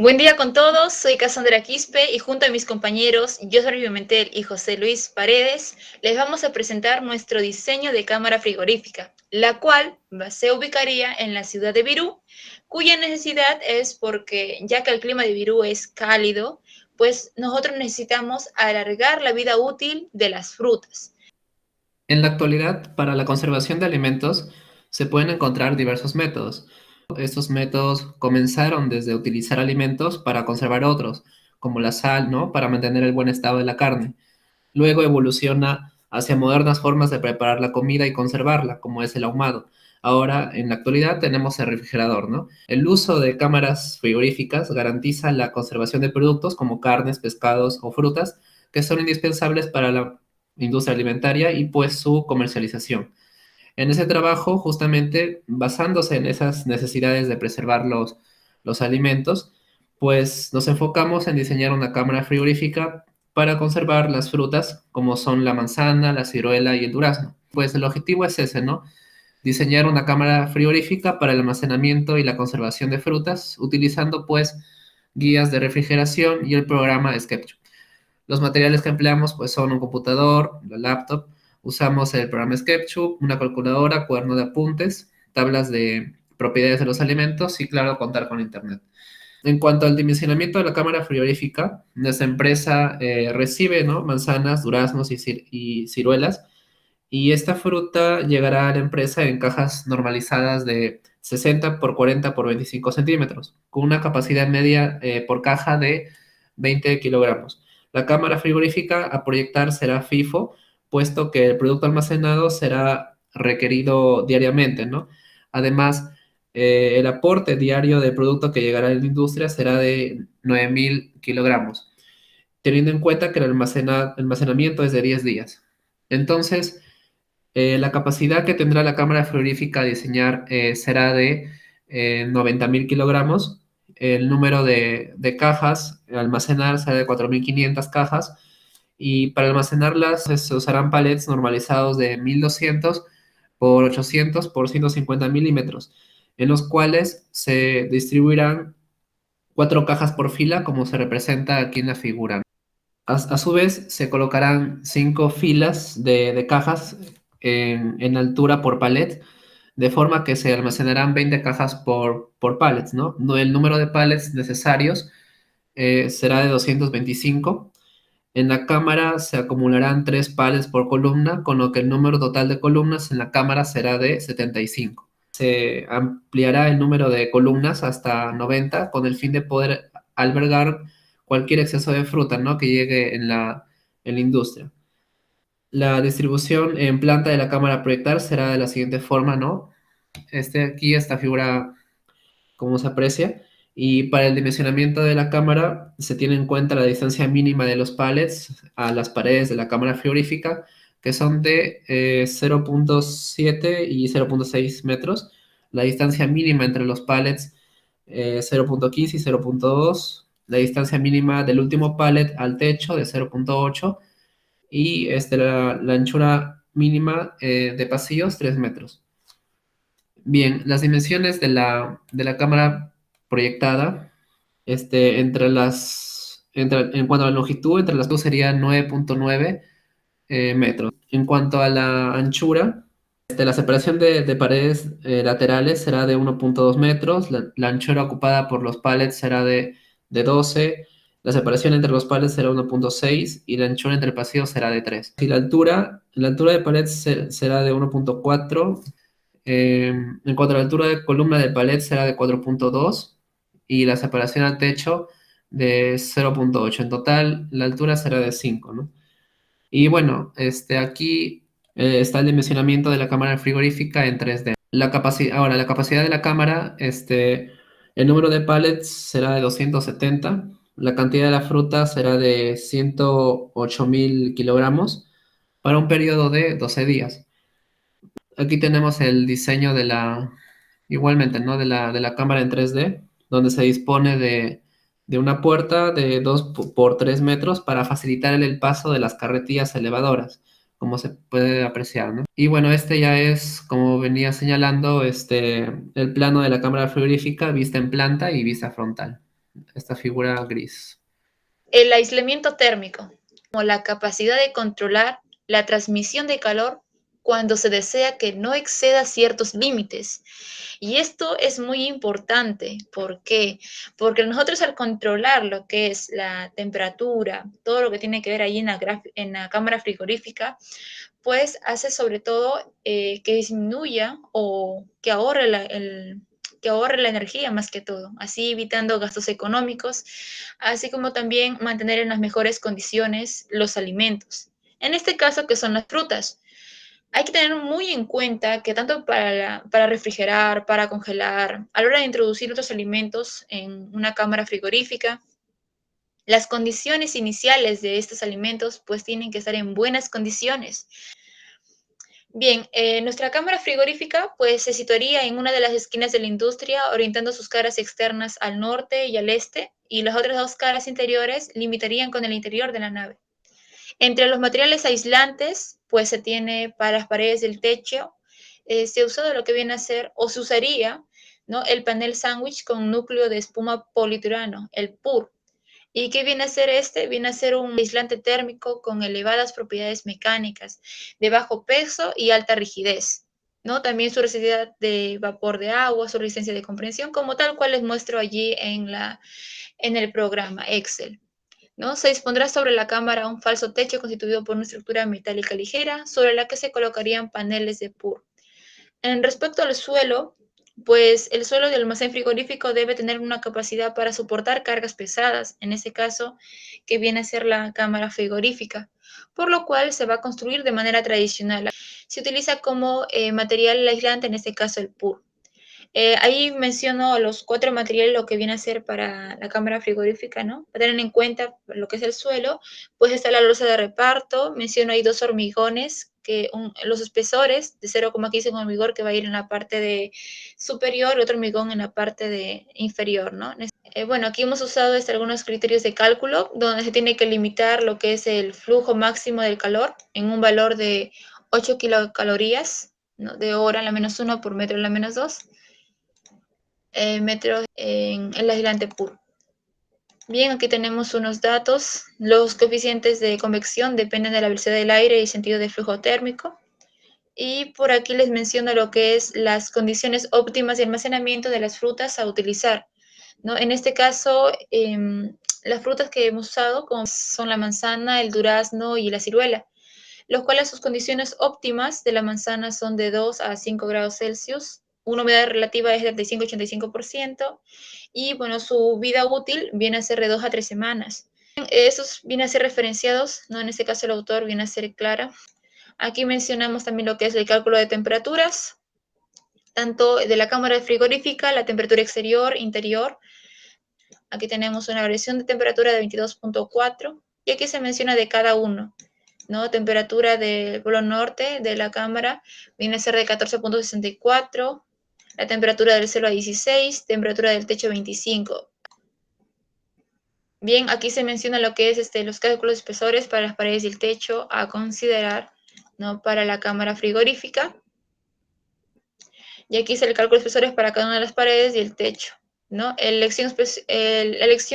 Buen día con todos, soy Cassandra Quispe y junto a mis compañeros Joseph Pimentel y José Luis Paredes les vamos a presentar nuestro diseño de cámara frigorífica, la cual se ubicaría en la ciudad de Virú, cuya necesidad es porque ya que el clima de Virú es cálido, pues nosotros necesitamos alargar la vida útil de las frutas. En la actualidad, para la conservación de alimentos se pueden encontrar diversos métodos. Estos métodos comenzaron desde utilizar alimentos para conservar otros, como la sal, ¿no? Para mantener el buen estado de la carne. Luego evoluciona hacia modernas formas de preparar la comida y conservarla, como es el ahumado. Ahora, en la actualidad, tenemos el refrigerador, ¿no? El uso de cámaras frigoríficas garantiza la conservación de productos como carnes, pescados o frutas, que son indispensables para la industria alimentaria y pues su comercialización. En ese trabajo, justamente basándose en esas necesidades de preservar los alimentos, pues nos enfocamos en diseñar una cámara frigorífica para conservar las frutas como son la manzana, la ciruela y el durazno. Pues el objetivo es ese, ¿no? Diseñar una cámara frigorífica para el almacenamiento y la conservación de frutas, utilizando pues guías de refrigeración y el programa SketchUp. Los materiales que empleamos pues son un computador, la laptop, usamos el programa SketchUp, una calculadora, cuaderno de apuntes, tablas de propiedades de los alimentos y claro, contar con internet. En cuanto al dimensionamiento de la cámara frigorífica, nuestra empresa recibe, ¿no? manzanas, duraznos y ciruelas, y esta fruta llegará a la empresa en cajas normalizadas de 60 por 40 por 25 centímetros, con una capacidad media por caja de 20 kilogramos. La cámara frigorífica a proyectar será FIFO, puesto que el producto almacenado será requerido diariamente, ¿no? Además, el aporte diario de producto que llegará a la industria será de 9.000 kilogramos, teniendo en cuenta que el almacenamiento es de 10 días. Entonces, la capacidad que tendrá la cámara frigorífica a diseñar será de 90.000 kilogramos. El número de cajas a almacenar será de 4.500 cajas. Y para almacenarlas se usarán palets normalizados de 1.200 por 800 por 150 milímetros, en los cuales se distribuirán 4 cajas por fila, como se representa aquí en la figura. A su vez, se colocarán 5 filas de cajas en altura por palet, de forma que se almacenarán 20 cajas por pallets, ¿no? El número de pallets necesarios será de 225. En la cámara se acumularán 3 pallets por columna, con lo que el número total de columnas en la cámara será de 75. Se ampliará el número de columnas hasta 90 con el fin de poder albergar cualquier exceso de fruta, ¿no? que llegue en la industria. La distribución en planta de la cámara a proyectar será de la siguiente forma, ¿no? Aquí esta figura, como se aprecia, y para el dimensionamiento de la cámara se tiene en cuenta la distancia mínima de los pallets a las paredes de la cámara frigorífica, que son de 0.7 y 0.6 metros. La distancia mínima entre los pallets 0.15 y 0.2. La distancia mínima del último pallet al techo de 0.8 y la anchura mínima de pasillos 3 metros. Bien, las dimensiones de la cámara proyectada, en cuanto a la longitud, entre las dos sería 9.9 metros. En cuanto a la anchura, la separación de paredes laterales será de 1.2 metros, la anchura ocupada por los pallets será de 12, la separación entre los pallets será 1.6 y la anchura entre pasillos será de 3. Y la altura de pallets será de 1.4. En cuanto a la altura de columna del palet será de 4.2 y la separación al techo de 0.8. En total, la altura será de 5, ¿no? Y bueno, aquí está el dimensionamiento de la cámara frigorífica en 3D. Ahora, la capacidad de la cámara, el número de pallets será de 270, la cantidad de la fruta será de 108.000 kilogramos para un periodo de 12 días. Aquí tenemos el diseño igualmente, ¿no? De la cámara en 3D, donde se dispone de una puerta de 2 por 3 metros para facilitar el paso de las carretillas elevadoras, como se puede apreciar, ¿no? Y bueno, ya es, como venía señalando, el plano de la cámara frigorífica, vista en planta y vista frontal. esta figura gris. El aislamiento térmico, como la capacidad de controlar la transmisión de calor cuando se desea que no exceda ciertos límites. Y esto es muy importante. ¿Por qué? Porque nosotros al controlar lo que es la temperatura, todo lo que tiene que ver ahí en la cámara frigorífica, pues hace sobre todo que disminuya o que ahorre la energía más que todo, así evitando gastos económicos, así como también mantener en las mejores condiciones los alimentos. En este caso, que son las frutas. Hay que tener muy en cuenta que tanto para refrigerar, para congelar, a la hora de introducir otros alimentos en una cámara frigorífica, las condiciones iniciales de estos alimentos pues tienen que estar en buenas condiciones. Bien, nuestra cámara frigorífica pues se situaría en una de las esquinas de la industria, orientando sus caras externas al norte y al este, y las otras dos caras interiores limitarían con el interior de la nave. Entre los materiales aislantes, pues se tiene para las paredes del techo, se usa de lo que viene a ser, o se usaría, ¿no? El panel sándwich con núcleo de espuma poliuretano, el PUR. ¿Y qué viene a ser este? Viene a ser un aislante térmico con elevadas propiedades mecánicas, de bajo peso y alta rigidez, ¿no? También su resistencia de vapor de agua, su resistencia de compresión, como tal cual les muestro allí en el programa Excel. ¿No? Se dispondrá sobre la cámara un falso techo constituido por una estructura metálica ligera sobre la que se colocarían paneles de PUR. En respecto al suelo, pues el suelo del almacén frigorífico debe tener una capacidad para soportar cargas pesadas, en este caso que viene a ser la cámara frigorífica, por lo cual se va a construir de manera tradicional. Se utiliza como material aislante, en este caso el PUR. Ahí menciono los 4 materiales, lo que viene a ser para la cámara frigorífica, ¿no? Para tener en cuenta lo que es el suelo, pues está la losa de reparto, menciono ahí 2 hormigones, los espesores de 0,15 hormigón que va a ir en la parte de superior y otro hormigón en la parte de inferior, ¿no? Bueno, aquí hemos usado algunos criterios de cálculo donde se tiene que limitar lo que es el flujo máximo del calor en un valor de 8 kilocalorías, ¿no? De hora, la -1 por metro, la -2 metros en el aislante puro. Bien, aquí tenemos unos datos. Los coeficientes de convección dependen de la velocidad del aire y sentido de flujo térmico. Y por aquí les menciono lo que es las condiciones óptimas de almacenamiento de las frutas a utilizar, ¿no? En este caso, las frutas que hemos usado como son la manzana, el durazno y la ciruela, los cuales sus condiciones óptimas de la manzana son de 2 a 5 grados Celsius, una humedad relativa es de 35-85%, y bueno, su vida útil viene a ser de 2 a 3 semanas. Esos vienen a ser referenciados, ¿no? En este caso el autor viene a ser Clara. Aquí mencionamos también lo que es el cálculo de temperaturas, tanto de la cámara frigorífica, la temperatura exterior, interior. Aquí tenemos una variación de temperatura de 22.4 y aquí se menciona de cada uno, ¿no? Temperatura del polo norte de la cámara viene a ser de 14.64, la temperatura del suelo a 16, temperatura del techo 25. Bien, aquí se menciona lo que es los cálculos espesores para las paredes y el techo a considerar, ¿no? Para la cámara frigorífica. Y aquí está el cálculo de espesores para cada una de las paredes y el techo, ¿no? La elección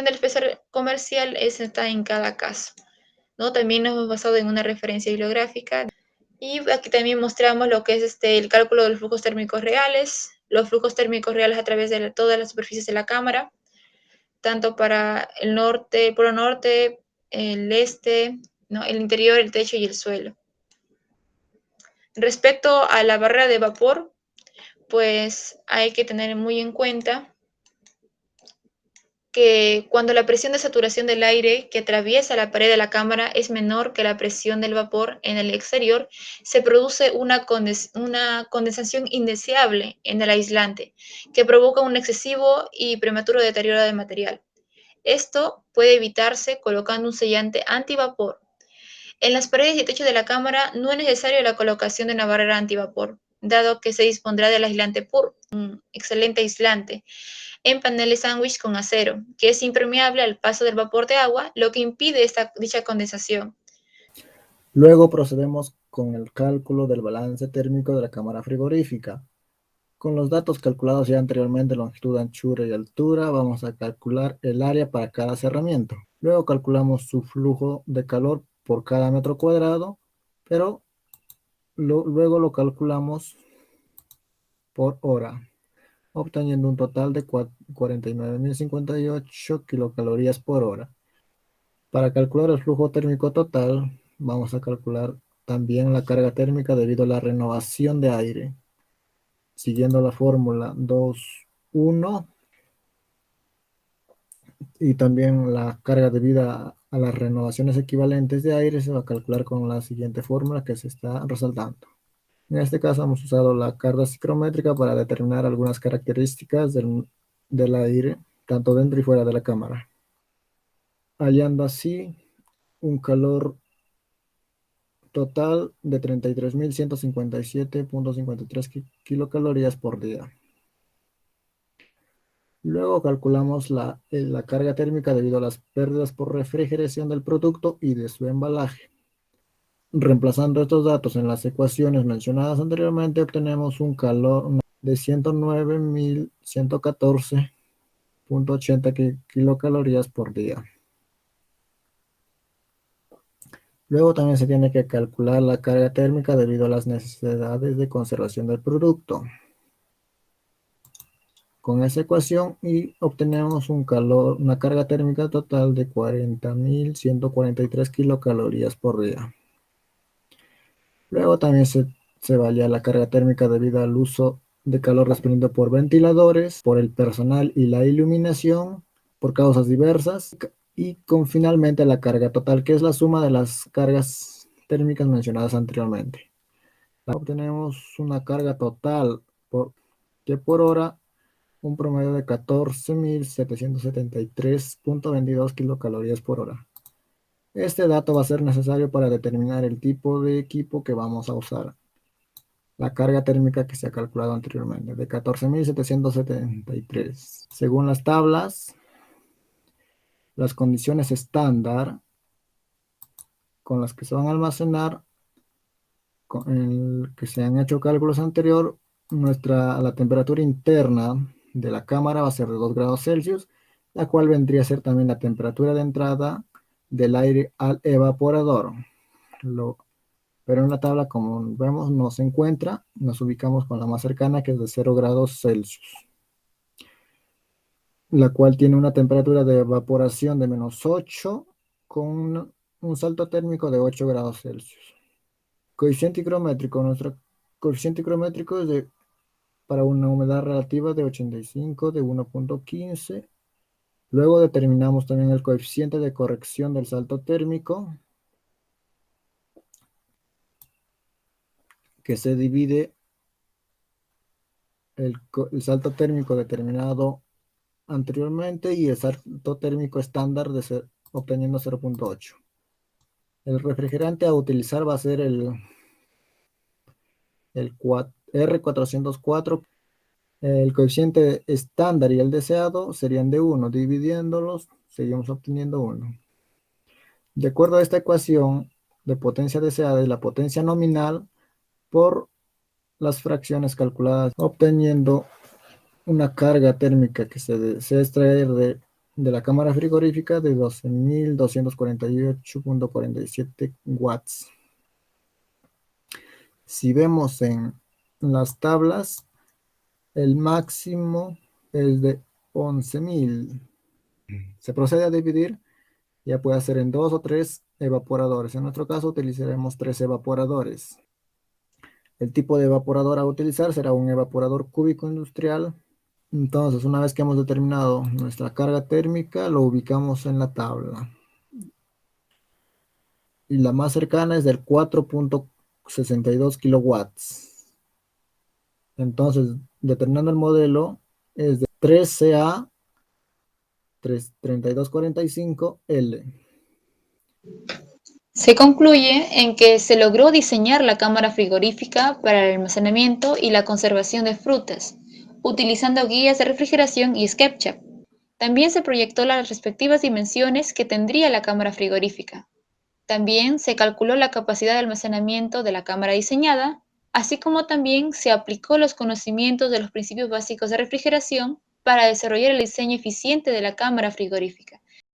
del espesor comercial está en cada caso, ¿no? También nos hemos basado en una referencia bibliográfica. Y aquí también mostramos lo que es el cálculo de los flujos térmicos reales, los flujos térmicos reales a través de todas las superficies de la cámara, tanto para el norte, el polo norte, el este, ¿no? El interior, el techo y el suelo. Respecto a la barrera de vapor, pues hay que tener muy en cuenta que cuando la presión de saturación del aire que atraviesa la pared de la cámara es menor que la presión del vapor en el exterior, se produce una condensación indeseable en el aislante, que provoca un excesivo y prematuro deterioro del material. Esto puede evitarse colocando un sellante antivapor. En las paredes y techo de la cámara no es necesario la colocación de una barrera antivapor, dado que se dispondrá del aislante PUR, un excelente aislante, en paneles sándwich con acero, que es impermeable al paso del vapor de agua, lo que impide dicha condensación. Luego procedemos con el cálculo del balance térmico de la cámara frigorífica. Con los datos calculados ya anteriormente, longitud, anchura y altura, vamos a calcular el área para cada cerramiento. Luego calculamos su flujo de calor por cada metro cuadrado, pero luego lo calculamos por hora, obteniendo un total de 49.058 kilocalorías por hora. Para calcular el flujo térmico total, vamos a calcular también la carga térmica debido a la renovación de aire, siguiendo la fórmula 2.1, y también la carga debida a las renovaciones equivalentes de aire se va a calcular con la siguiente fórmula que se está resaltando. En este caso hemos usado la carga psicométrica para determinar algunas características del aire, tanto dentro y fuera de la cámara, hallando así un calor total de 33.157.53 kilocalorías por día. Luego calculamos la carga térmica debido a las pérdidas por refrigeración del producto y de su embalaje. Reemplazando estos datos en las ecuaciones mencionadas anteriormente, obtenemos un calor de 109.114.80 kilocalorías por día. Luego también se tiene que calcular la carga térmica debido a las necesidades de conservación del producto. Con esa ecuación y obtenemos una carga térmica total de 40.143 kilocalorías por día. Luego también se valía la carga térmica debido al uso de calor desprendido por ventiladores, por el personal y la iluminación, por causas diversas, y con finalmente la carga total, que es la suma de las cargas térmicas mencionadas anteriormente. Obtenemos una carga total que por hora un promedio de 14.773.22 kilocalorías por hora. Este dato va a ser necesario para determinar el tipo de equipo que vamos a usar. La carga térmica que se ha calculado anteriormente, de 14.773. Según las tablas, las condiciones estándar con las que se van a almacenar, que se han hecho cálculos anterior, la temperatura interna de la cámara va a ser de 2 grados Celsius, la cual vendría a ser también la temperatura de entrada del aire al evaporador. Pero en la tabla, como vemos, no se encuentra, nos ubicamos con la más cercana, que es de 0 grados Celsius, la cual tiene una temperatura de evaporación de -8 con un salto térmico de 8 grados Celsius. Coeficiente higrométrico. Nuestro coeficiente higrométrico es para una humedad relativa de 85, de 1.15. Luego determinamos también el coeficiente de corrección del salto térmico, que se divide el salto térmico determinado anteriormente y el salto térmico estándar obteniendo 0.8. El refrigerante a utilizar va a ser el R404. El coeficiente estándar y el deseado serían de 1. Dividiéndolos, seguimos obteniendo 1. De acuerdo a esta ecuación de potencia deseada y la potencia nominal por las fracciones calculadas, obteniendo una carga térmica que se desea extraer de la cámara frigorífica de 12.248.47 watts. Si vemos en las tablas, el máximo es de 11.000. Se procede a dividir, ya puede ser en 2 o 3 evaporadores. En nuestro caso utilizaremos 3 evaporadores. El tipo de evaporador a utilizar será un evaporador cúbico industrial. Entonces, una vez que hemos determinado nuestra carga térmica, lo ubicamos en la tabla. Y la más cercana es del 4.62 kilowatts. Entonces, determinando el modelo, es de 3CA 3245L. Se concluye en que se logró diseñar la cámara frigorífica para el almacenamiento y la conservación de frutas, utilizando guías de refrigeración y SketchUp. También se proyectó las respectivas dimensiones que tendría la cámara frigorífica. También se calculó la capacidad de almacenamiento de la cámara diseñada así como también se aplicó los conocimientos de los principios básicos de refrigeración para desarrollar el diseño eficiente de la cámara frigorífica.